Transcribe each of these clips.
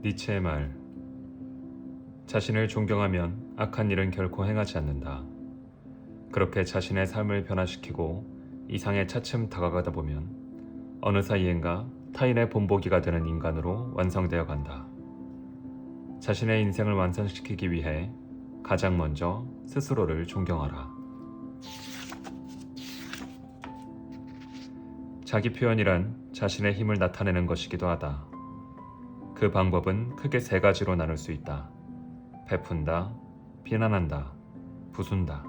니체의 말. 자신을 존경하면 악한 일은 결코 행하지 않는다. 그렇게 자신의 삶을 변화시키고 이상에 차츰 다가가다 보면 어느 사이엔가 타인의 본보기가 되는 인간으로 완성되어 간다. 자신의 인생을 완성시키기 위해 가장 먼저 스스로를 존경하라. 자기 표현이란 자신의 힘을 나타내는 것이기도 하다. 그 방법은 크게 세 가지로 나눌 수 있다. 베푼다, 비난한다, 부순다.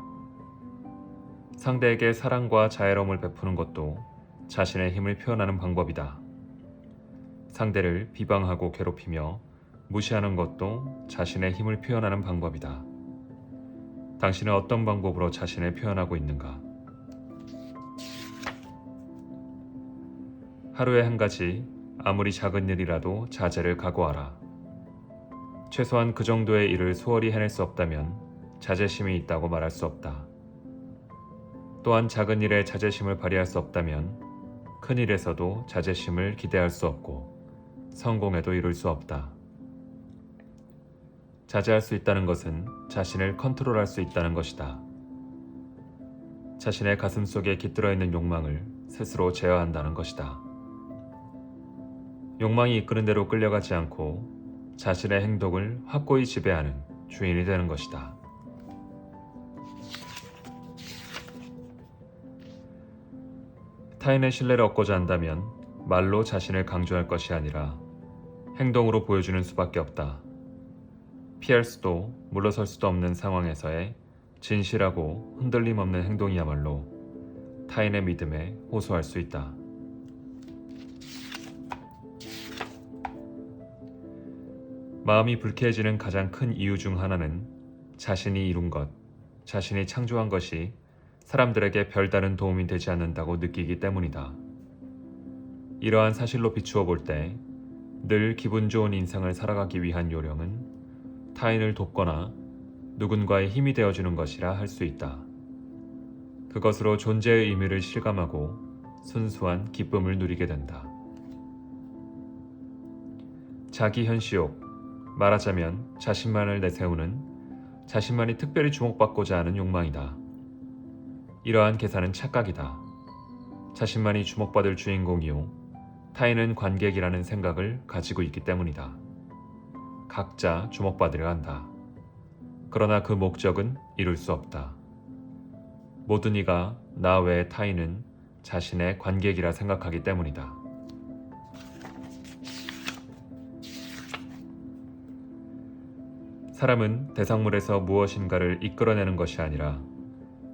상대에게 사랑과 자애로움을 베푸는 것도 자신의 힘을 표현하는 방법이다. 상대를 비방하고 괴롭히며 무시하는 것도 자신의 힘을 표현하는 방법이다. 당신은 어떤 방법으로 자신을 표현하고 있는가? 하루에 한 가지, 아무리 작은 일이라도 자제를 각오하라. 최소한 그 정도의 일을 소홀히 해낼 수 없다면 자제심이 있다고 말할 수 없다. 또한 작은 일에 자제심을 발휘할 수 없다면 큰 일에서도 자제심을 기대할 수 없고 성공에도 이룰 수 없다. 자제할 수 있다는 것은 자신을 컨트롤할 수 있다는 것이다. 자신의 가슴 속에 깃들어 있는 욕망을 스스로 제어한다는 것이다. 욕망이 이끄는 대로 끌려가지 않고 자신의 행동을 확고히 지배하는 주인이 되는 것이다. 타인의 신뢰를 얻고자 한다면 말로 자신을 강조할 것이 아니라 행동으로 보여주는 수밖에 없다. 피할 수도 물러설 수도 없는 상황에서의 진실하고 흔들림 없는 행동이야말로 타인의 믿음에 호소할 수 있다. 마음이 불쾌해지는 가장 큰 이유 중 하나는 자신이 이룬 것, 자신이 창조한 것이 사람들에게 별다른 도움이 되지 않는다고 느끼기 때문이다. 이러한 사실로 비추어 볼 때 늘 기분 좋은 인생을 살아가기 위한 요령은 타인을 돕거나 누군가의 힘이 되어주는 것이라 할 수 있다. 그것으로 존재의 의미를 실감하고 순수한 기쁨을 누리게 된다. 자기 현시욕, 말하자면 자신만을 내세우는 자신만이 특별히 주목받고자 하는 욕망이다. 이러한 계산은 착각이다. 자신만이 주목받을 주인공이요 타인은 관객이라는 생각을 가지고 있기 때문이다. 각자 주목받으려 한다. 그러나 그 목적은 이룰 수 없다. 모든 이가 나 외의 타인은 자신의 관객이라 생각하기 때문이다. 사람은 대상물에서 무엇인가를 이끌어내는 것이 아니라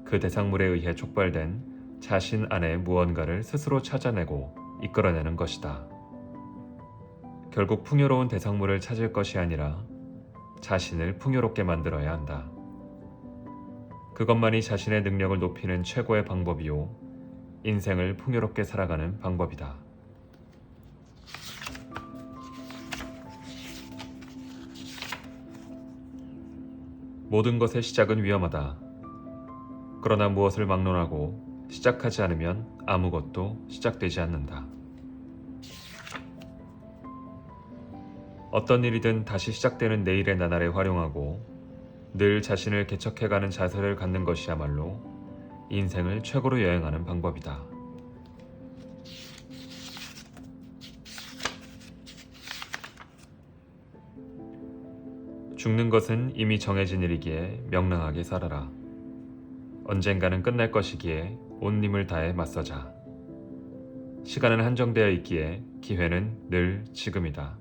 그 대상물에 의해 촉발된 자신 안의 무언가를 스스로 찾아내고 이끌어내는 것이다. 결국 풍요로운 대상물을 찾을 것이 아니라 자신을 풍요롭게 만들어야 한다. 그것만이 자신의 능력을 높이는 최고의 방법이요, 인생을 풍요롭게 살아가는 방법이다. 모든 것의 시작은 위험하다. 그러나 무엇을 막론하고 시작하지 않으면 아무것도 시작되지 않는다. 어떤 일이든 다시 시작되는 내일의 나날에 활용하고 늘 자신을 개척해가는 자세를 갖는 것이야말로 인생을 최고로 여행하는 방법이다. 죽는 것은 이미 정해진 일이기에 명랑하게 살아라. 언젠가는 끝날 것이기에 온 힘을 다해 맞서자. 시간은 한정되어 있기에 기회는 늘 지금이다.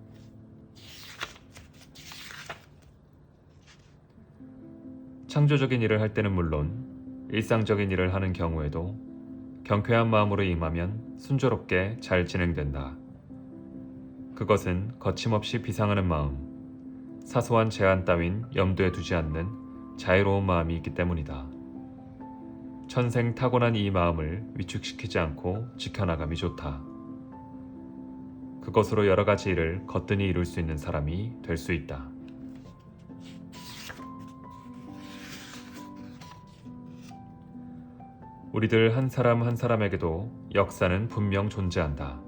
창조적인 일을 할 때는 물론 일상적인 일을 하는 경우에도 경쾌한 마음으로 임하면 순조롭게 잘 진행된다. 그것은 거침없이 비상하는 마음, 사소한 제한 따윈 염두에 두지 않는 자유로운 마음이 있기 때문이다. 천생 타고난 이 마음을 위축시키지 않고 지켜나감이 좋다. 그것으로 여러 가지 일을 거뜬히 이룰 수 있는 사람이 될 수 있다. 우리들 한 사람 한 사람에게도 역사는 분명 존재한다.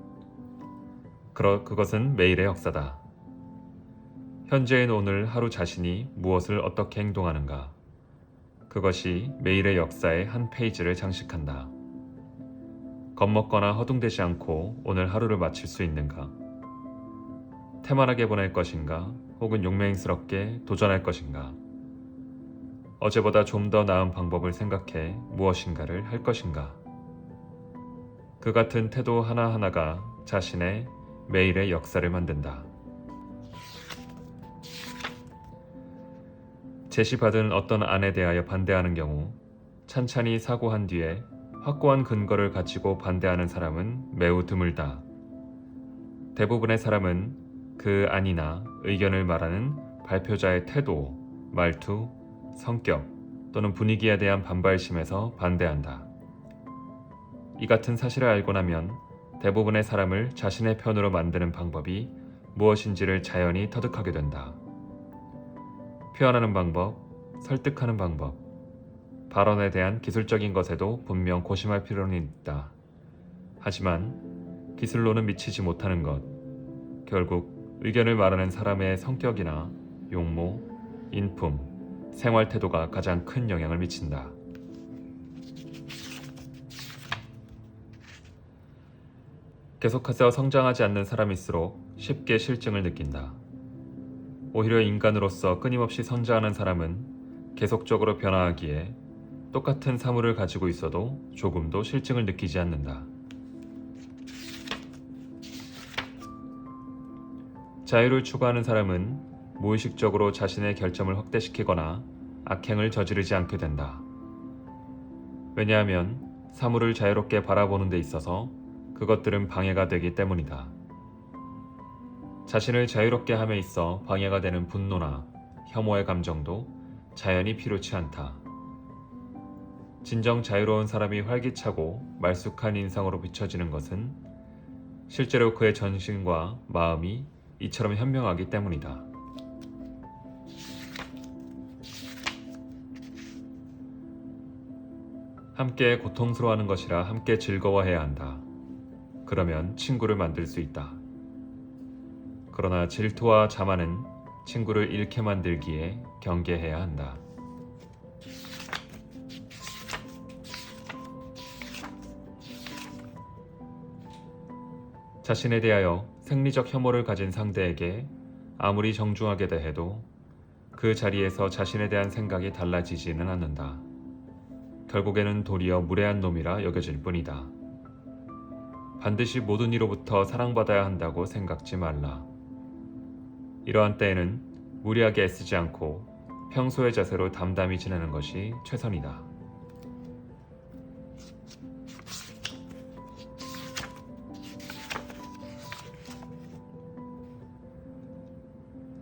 그것은 매일의 역사다. 현재인 오늘 하루 자신이 무엇을 어떻게 행동하는가. 그것이 매일의 역사의 한 페이지를 장식한다. 겁먹거나 허둥대지 않고 오늘 하루를 마칠 수 있는가? 태만하게 보낼 것인가? 혹은 용맹스럽게 도전할 것인가? 어제보다 좀 더 나은 방법을 생각해 무엇인가를 할 것인가? 그 같은 태도 하나하나가 자신의 매일의 역사를 만든다. 제시받은 어떤 안에 대하여 반대하는 경우 찬찬히 사고한 뒤에 확고한 근거를 가지고 반대하는 사람은 매우 드물다. 대부분의 사람은 그 안이나 의견을 말하는 발표자의 태도, 말투, 성격 또는 분위기에 대한 반발심에서 반대한다. 이 같은 사실을 알고 나면 대부분의 사람을 자신의 편으로 만드는 방법이 무엇인지를 자연히 터득하게 된다. 표현하는 방법, 설득하는 방법, 발언에 대한 기술적인 것에도 분명 고심할 필요는 있다. 하지만 기술로는 미치지 못하는 것, 결국 의견을 말하는 사람의 성격이나 용모, 인품, 생활 태도가 가장 큰 영향을 미친다. 계속해서 성장하지 않는 사람일수록 쉽게 실증을 느낀다. 오히려 인간으로서 끊임없이 성장하는 사람은 계속적으로 변화하기에 똑같은 사물을 가지고 있어도 조금도 실증을 느끼지 않는다. 자유를 추구하는 사람은 무의식적으로 자신의 결점을 확대시키거나 악행을 저지르지 않게 된다. 왜냐하면 사물을 자유롭게 바라보는 데 있어서 그것들은 방해가 되기 때문이다. 자신을 자유롭게 함에 있어 방해가 되는 분노나 혐오의 감정도 자연히 필요치 않다. 진정 자유로운 사람이 활기차고 말쑥한 인상으로 비춰지는 것은 실제로 그의 전신과 마음이 이처럼 현명하기 때문이다. 함께 고통스러워하는 것이라 함께 즐거워해야 한다. 그러면 친구를 만들 수 있다. 그러나 질투와 자만은 친구를 잃게 만들기에 경계해야 한다. 자신에 대하여 생리적 혐오를 가진 상대에게 아무리 정중하게 대해도 그 자리에서 자신에 대한 생각이 달라지지는 않는다. 결국에는 도리어 무례한 놈이라 여겨질 뿐이다. 반드시 모든 이로부터 사랑받아야 한다고 생각지 말라. 이러한 때에는 무리하게 애쓰지 않고 평소의 자세로 담담히 지내는 것이 최선이다.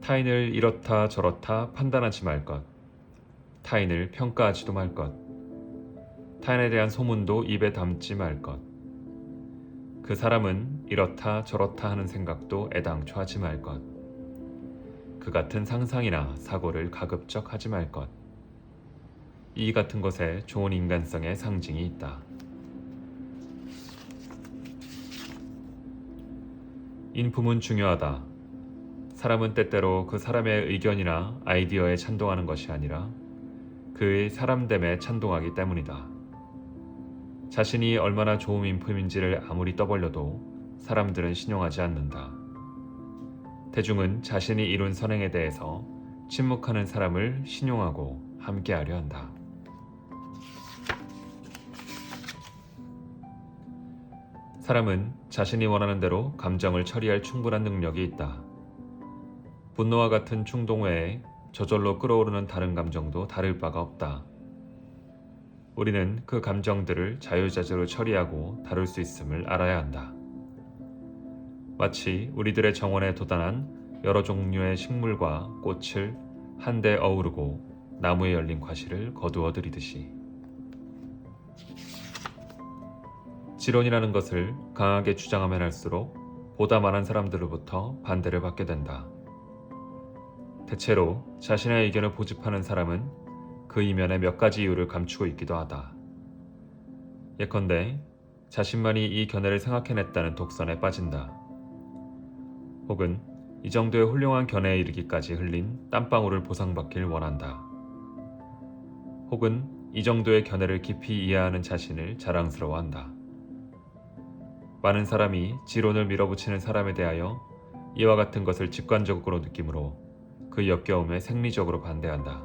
타인을 이렇다 저렇다 판단하지 말 것. 타인을 평가하지도 말 것. 타인에 대한 소문도 입에 담지 말 것. 그 사람은 이렇다 저렇다 하는 생각도 애당초 하지 말 것. 그 같은 상상이나 사고를 가급적 하지 말 것. 이 같은 것에 좋은 인간성의 상징이 있다. 인품은 중요하다. 사람은 때때로 그 사람의 의견이나 아이디어에 찬동하는 것이 아니라 그의 사람됨에 찬동하기 때문이다. 자신이 얼마나 좋은 인품인지를 아무리 떠벌려도 사람들은 신용하지 않는다. 대중은 자신이 이룬 선행에 대해서 침묵하는 사람을 신용하고 함께하려 한다. 사람은 자신이 원하는 대로 감정을 처리할 충분한 능력이 있다. 분노와 같은 충동 외에 저절로 끌어오르는 다른 감정도 다를 바가 없다. 우리는 그 감정들을 자유자재로 처리하고 다룰 수 있음을 알아야 한다. 마치 우리들의 정원에 돋아난 여러 종류의 식물과 꽃을 한데 어우르고 나무에 열린 과실을 거두어 들이듯이. 지론이라는 것을 강하게 주장하면 할수록 보다 많은 사람들로부터 반대를 받게 된다. 대체로 자신의 의견을 고집하는 사람은 그 이면에 몇 가지 이유를 감추고 있기도 하다. 예컨대 자신만이 이 견해를 생각해냈다는 독선에 빠진다. 혹은 이 정도의 훌륭한 견해에 이르기까지 흘린 땀방울을 보상받길 원한다. 혹은 이 정도의 견해를 깊이 이해하는 자신을 자랑스러워한다. 많은 사람이 지론을 밀어붙이는 사람에 대하여 이와 같은 것을 직관적으로 느끼므로 그 역겨움에 생리적으로 반대한다.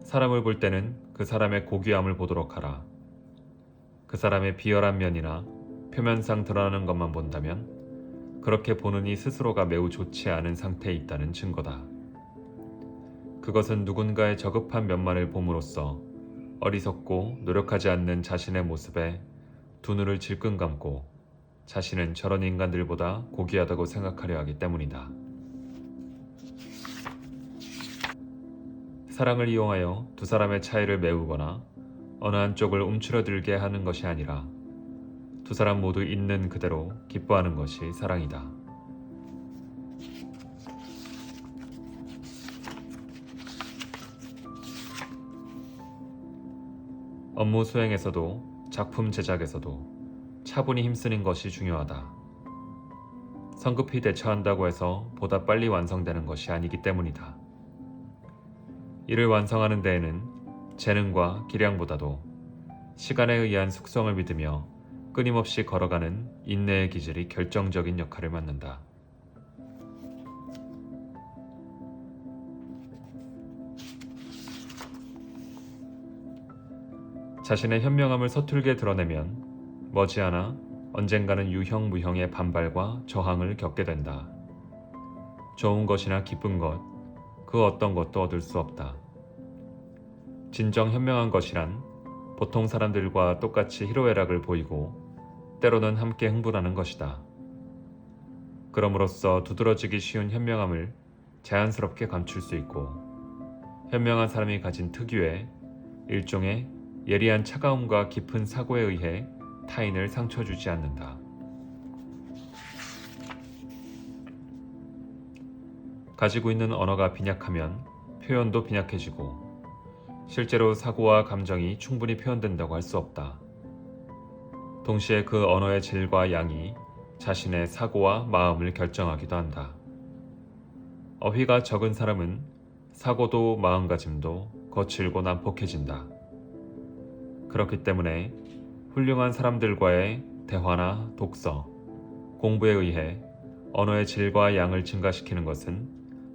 사람을 볼 때는 그 사람의 고귀함을 보도록 하라. 그 사람의 비열한 면이나 표면상 드러나는 것만 본다면 그렇게 보는 이 스스로가 매우 좋지 않은 상태에 있다는 증거다. 그것은 누군가의 저급한 면만을 봄으로써 어리석고 노력하지 않는 자신의 모습에 두 눈을 질끈 감고 자신은 저런 인간들보다 고귀하다고 생각하려 하기 때문이다. 사랑을 이용하여 두 사람의 차이를 메우거나 어느 한쪽을 움츠러들게 하는 것이 아니라 두 사람 모두 있는 그대로 기뻐하는 것이 사랑이다. 업무 수행에서도 작품 제작에서도 차분히 힘쓰는 것이 중요하다. 성급히 대처한다고 해서 보다 빨리 완성되는 것이 아니기 때문이다. 이를 완성하는 데에는 재능과 기량보다도 시간에 의한 숙성을 믿으며 끊임없이 걸어가는 인내의 기질이 결정적인 역할을 맡는다. 자신의 현명함을 서툴게 드러내면 머지않아 언젠가는 유형무형의 반발과 저항을 겪게 된다. 좋은 것이나 기쁜 것, 그 어떤 것도 얻을 수 없다. 진정 현명한 것이란 보통 사람들과 똑같이 희로애락을 보이고 때로는 함께 흥분하는 것이다. 그럼으로써 두드러지기 쉬운 현명함을 자연스럽게 감출 수 있고 현명한 사람이 가진 특유의 일종의 예리한 차가움과 깊은 사고에 의해 타인을 상처 주지 않는다. 가지고 있는 언어가 빈약하면 표현도 빈약해지고 실제로 사고와 감정이 충분히 표현된다고 할 수 없다. 동시에 그 언어의 질과 양이 자신의 사고와 마음을 결정하기도 한다. 어휘가 적은 사람은 사고도 마음가짐도 거칠고 난폭해진다. 그렇기 때문에 훌륭한 사람들과의 대화나 독서, 공부에 의해 언어의 질과 양을 증가시키는 것은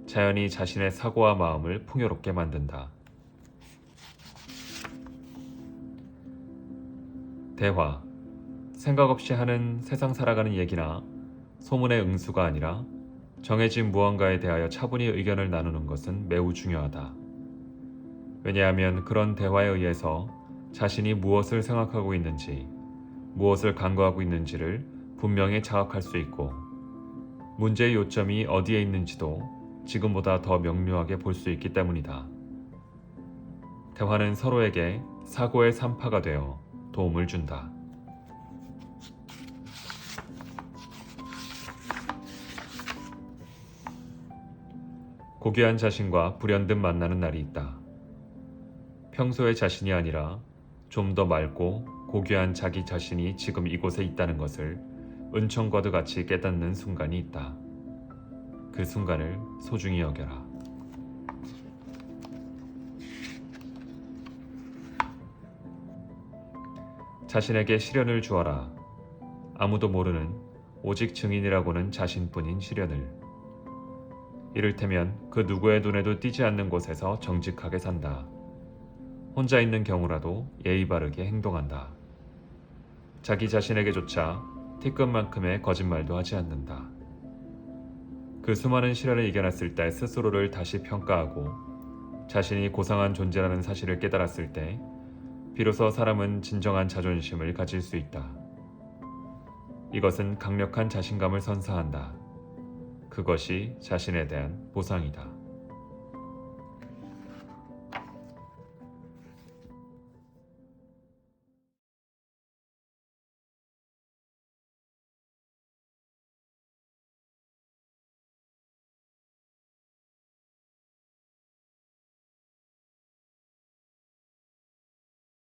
자연히 자신의 사고와 마음을 풍요롭게 만든다. 대화, 생각 없이 하는 세상 살아가는 얘기나 소문의 응수가 아니라 정해진 무언가에 대하여 차분히 의견을 나누는 것은 매우 중요하다. 왜냐하면 그런 대화에 의해서 자신이 무엇을 생각하고 있는지, 무엇을 간구하고 있는지를 분명히 자각할 수 있고 문제의 요점이 어디에 있는지도 지금보다 더 명료하게 볼 수 있기 때문이다. 대화는 서로에게 사고의 산파가 되어 도움을 준다. 고귀한 자신과 불현듯 만나는 날이 있다. 평소의 자신이 아니라 좀 더 맑고 고귀한 자기 자신이 지금 이곳에 있다는 것을 은총과도 같이 깨닫는 순간이 있다. 그 순간을 소중히 여겨라. 자신에게 시련을 주어라. 아무도 모르는 오직 증인이라고는 자신뿐인 시련을. 이를테면 그 누구의 눈에도 띄지 않는 곳에서 정직하게 산다. 혼자 있는 경우라도 예의 바르게 행동한다. 자기 자신에게조차 티끝만큼의 거짓말도 하지 않는다. 그 수많은 시련을 이겨냈을 때 스스로를 다시 평가하고 자신이 고상한 존재라는 사실을 깨달았을 때 비로소 사람은 진정한 자존심을 가질 수 있다. 이것은 강력한 자신감을 선사한다. 그것이 자신에 대한 보상이다.